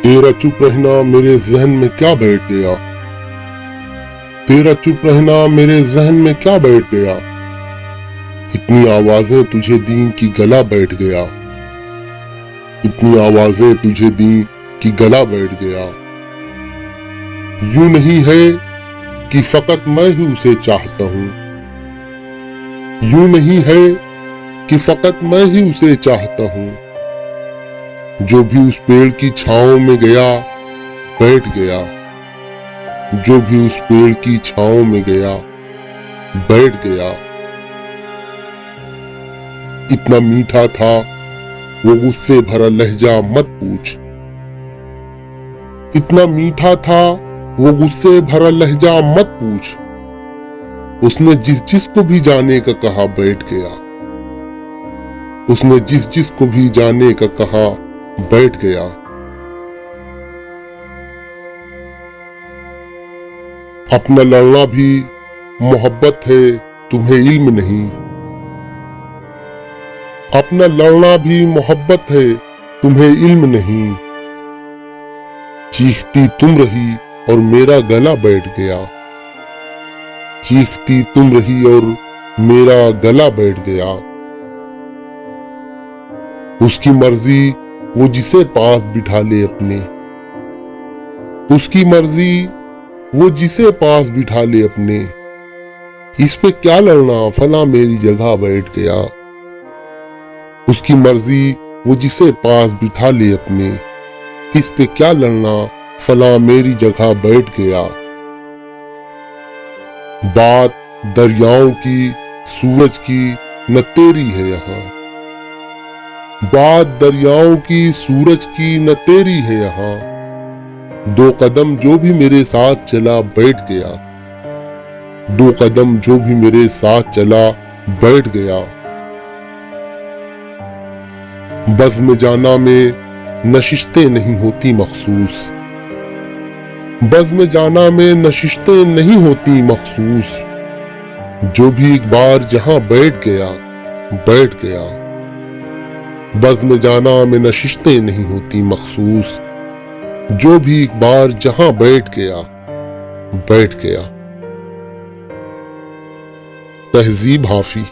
तेरा चुप रहना मेरे जहन में क्या बैठ गया, तेरा चुप रहना मेरे जहन में क्या बैठ गया। इतनी आवाजें तुझे दी कि गला बैठ गया, इतनी आवाजें तुझे दी कि गला बैठ गया। यूं नहीं है कि फकत मैं ही उसे चाहता हूं, यूं नहीं है कि फकत मैं ही उसे चाहता हूं। जो भी उस पेड़ की छांव में गया बैठ गया, जो भी उस पेड़ की छांव में गया बैठ गया। इतना मीठा था वो गुस्से भरा लहजा मत पूछ, इतना मीठा था वो गुस्से भरा लहजा मत पूछ। उसने जिस जिस को भी जाने का कहा बैठ गया, उसने जिस जिस को भी जाने का कहा बैठ गया। अपना लड़ना भी मोहब्बत है तुम्हें इल्म नहीं, अपना लड़ना भी मोहब्बत है तुम्हें इल्म नहीं। चीखती तुम रही और मेरा गला बैठ गया, चीखती तुम रही और मेरा गला बैठ गया। उसकी मर्जी वो जिसे पास बिठा ले अपने, उसकी मर्जी वो जिसे पास बिठा ले अपने। इस पे क्या लड़ना फला मेरी जगह बैठ गया, उसकी मर्जी वो जिसे पास बिठा ले अपने। इस पे क्या लड़ना फला मेरी जगह बैठ गया। बात दरियाओं की सूरज की न तेरी है यहाँ, बात दरियाओं की सूरज की न तेरी है यहाँ। दो कदम जो भी मेरे साथ चला बैठ गया, दो कदम जो भी मेरे साथ चला बैठ गया। बज़्म जाना में नशिस्तें नहीं होती मखसूस, बज़्म जाना में नशिस्तें नहीं होती मखसूस। जो भी एक बार जहां बैठ गया बैठ गया। बज़्म जाना में नशिस्तें नहीं होती मखसूस। जो भी एक बार जहां बैठ गया बैठ गया। तहज़ीब हाफी।